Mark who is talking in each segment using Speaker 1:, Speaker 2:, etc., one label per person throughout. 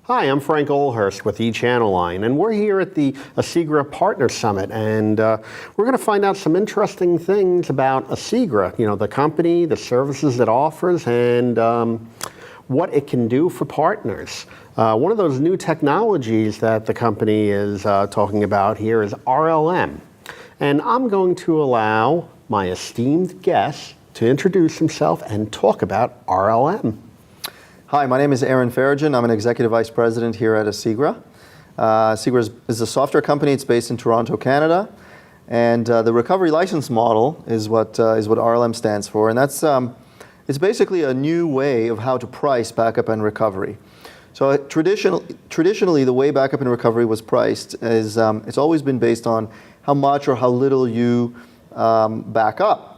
Speaker 1: Hi, I'm Frank Ohlhorst with eChannelLine, and we're here at the eChannelLine Partner Summit, and we're going to find out some interesting things about eChannelLine, you know, the company, the services it offers, and what it can do for partners. One of those new technologies that the company is talking about here is RLM, and I'm going to allow my esteemed guest to introduce himself and talk about RLM.
Speaker 2: Hi, my name is Eran Farajun. I'm an Executive Vice President here at eChannelLine. eChannelLine is a software company. It's based in Toronto, Canada. And the recovery license model is what RLM stands for. And that's it's basically a new way of how to price backup and recovery. So traditionally, the way backup and recovery was priced is it's always been based on how much or how little you back up.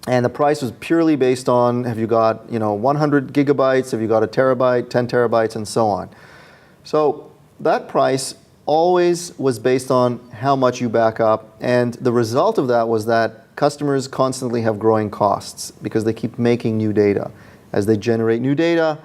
Speaker 2: And the price was purely based on, have you got 100 gigabytes, have you got a terabyte, 10 terabytes, and so on. So that price always was based on how much you back up, and the result of that was that customers constantly have growing costs because they keep making new data. As they generate new data,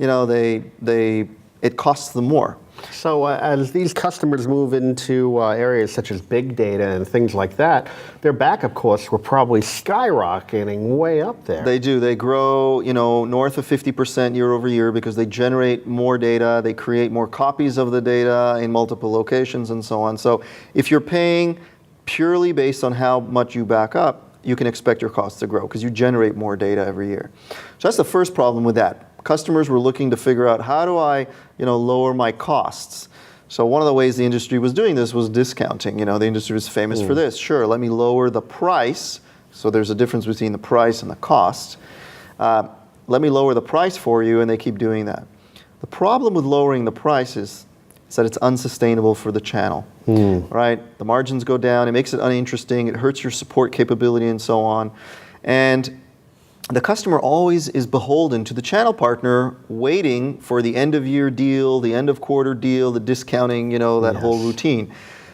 Speaker 2: it costs them more.
Speaker 1: So as these customers move into areas such as big data and things like that, their backup costs were probably skyrocketing way up there.
Speaker 2: They do. They grow, north of 50% year over year because they generate more data, they create more copies of the data in multiple locations and so on. So if you're paying purely based on how much you back up, you can expect your costs to grow because you generate more data every year. So that's the first problem with that. Customers were looking to figure out, how do I lower my costs? So one of the ways the industry was doing this was discounting. The industry was famous for this. Sure, let me lower the price. So there's a difference between the price and the cost. Let me lower the price for you, and they keep doing that. The problem with lowering the price is that it's unsustainable for the channel, right? The margins go down, it makes it uninteresting, it hurts your support capability and so on. And the customer always is beholden to the channel partner waiting for the end of year deal, the end of quarter deal, the discounting, that whole routine.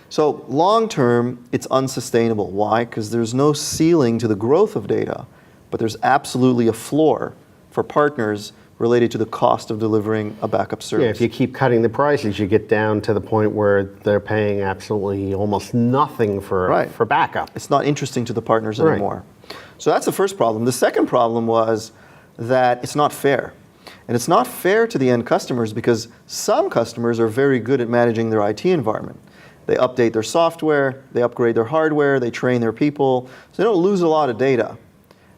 Speaker 2: So long term, it's unsustainable. Why? Because there's no ceiling to the growth of data, but there's absolutely a floor for partners related to the cost of delivering a backup service.
Speaker 1: Yeah, if you keep cutting the prices, you get down to the point where they're paying absolutely almost nothing for backup.
Speaker 2: It's not interesting to the partners anymore. So that's the first problem. The second problem was that it's not fair. And it's not fair to the end customers because some customers are very good at managing their IT environment. They update their software, they upgrade their hardware, they train their people, so they don't lose a lot of data.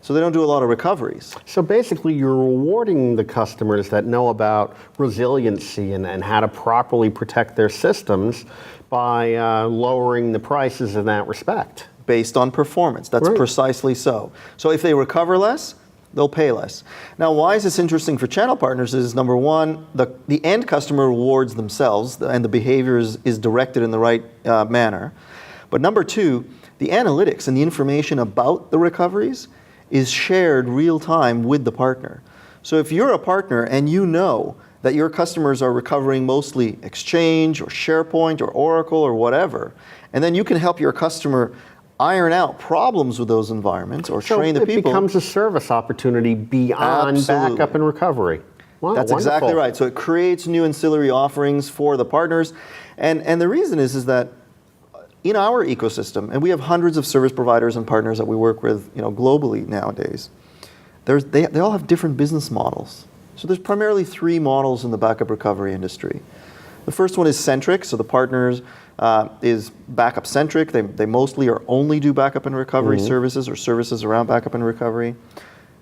Speaker 2: So they don't do a lot of recoveries.
Speaker 1: So basically you're rewarding the customers that know about resiliency and how to properly protect their systems by lowering the prices in that respect.
Speaker 2: Based on performance. That's precisely so. So if they recover less, they'll pay less. Now, why is this interesting for channel partners is, number one, the end customer rewards themselves and the behavior is directed in the right manner. But number two, the analytics and the information about the recoveries is shared real time with the partner. So if you're a partner and you know that your customers are recovering mostly Exchange or SharePoint or Oracle or whatever, and then you can help your customer iron out problems with those environments or train the people.
Speaker 1: It becomes a service opportunity beyond backup and recovery. Wow,
Speaker 2: that's
Speaker 1: wonderful.
Speaker 2: Exactly right. So it creates new ancillary offerings for the partners. And the reason is that in our ecosystem, and we have hundreds of service providers and partners that we work with globally nowadays, they all have different business models. So there's primarily three models in the backup recovery industry. The first one is centric, so the partners is backup centric. They mostly or only do backup and recovery services or services around backup and recovery.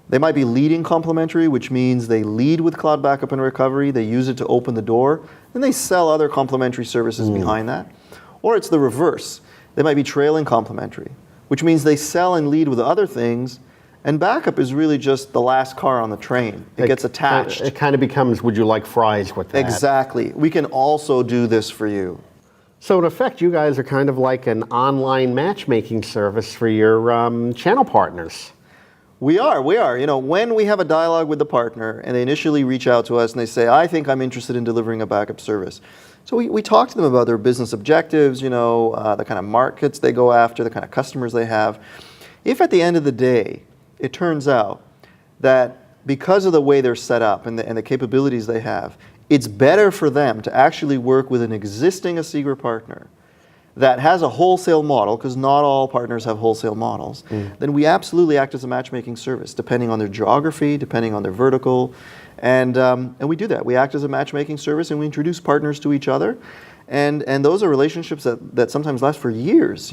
Speaker 2: They might be leading complementary, which means they lead with cloud backup and recovery. They use it to open the door. Then they sell other complementary services behind that. Or it's the reverse. They might be trailing complementary, which means they sell and lead with other things. And backup is really just the last car on the train. It gets attached.
Speaker 1: It kind of becomes, would you like fries with that?
Speaker 2: Exactly. We can also do this for you.
Speaker 1: So in effect, you guys are kind of like an online matchmaking service for your channel partners.
Speaker 2: We are. When we have a dialogue with the partner and they initially reach out to us and they say, I think I'm interested in delivering a backup service. So we talk to them about their business objectives, the kind of markets they go after, the kind of customers they have. If at the end of the day, it turns out that because of the way they're set up and the capabilities they have, it's better for them to actually work with an existing eCigra partner that has a wholesale model, because not all partners have wholesale models, then we absolutely act as a matchmaking service, depending on their geography, depending on their vertical, and we do that. We act as a matchmaking service, and we introduce partners to each other, and those are relationships that sometimes last for years.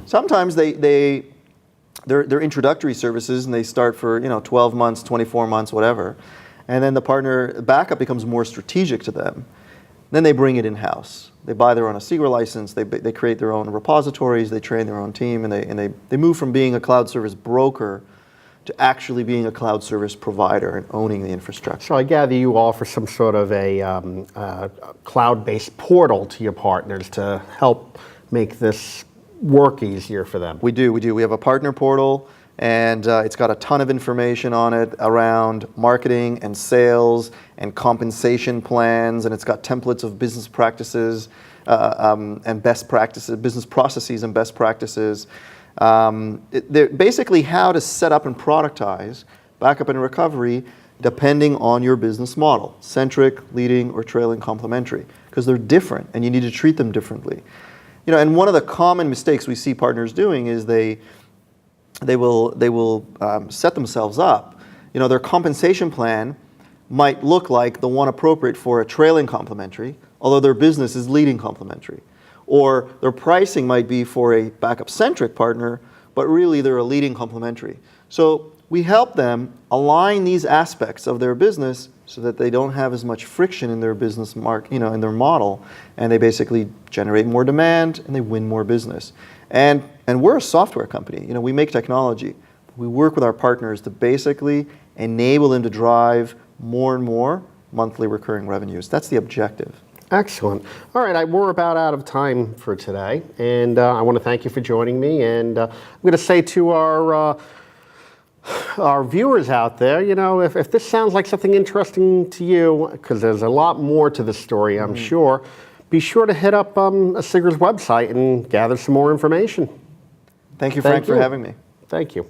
Speaker 2: Sometimes they're introductory services, and they start for 12 months, 24 months, whatever, and then the partner backup becomes more strategic to them. Then they bring it in-house. They buy their own eCigra license, they create their own repositories, they train their own team, and they move from being a cloud service broker to actually being a cloud service provider and owning the infrastructure.
Speaker 1: So I gather you offer some sort of a cloud-based portal to your partners to help make this work easier for them.
Speaker 2: We do. We have a partner portal, and it's got a ton of information on it around marketing and sales and compensation plans, and it's got templates of business practices and best practices, business processes and best practices. They're basically how to set up and productize backup and recovery depending on your business model, centric, leading, or trailing complementary, because they're different and you need to treat them differently. And one of the common mistakes we see partners doing is they will set themselves up. Their compensation plan might look like the one appropriate for a trailing complementary, although their business is leading complementary. Or their pricing might be for a backup-centric partner, but really they're a leading complementary. So we help them align these aspects of their business so that they don't have as much friction in their business in their model, and they basically generate more demand and they win more business. And we're a software company. We make technology. We work with our partners to basically enable them to drive more and more monthly recurring revenues. That's the objective.
Speaker 1: Excellent. All right, we're about out of time for today, and I want to thank you for joining me. And I'm going to say to our viewers out there, if this sounds like something interesting to you, because there's a lot more to the story, I'm sure, be sure to hit up eCigra's website and gather some more information.
Speaker 2: Thank you, Frank, for having me.
Speaker 1: Thank you.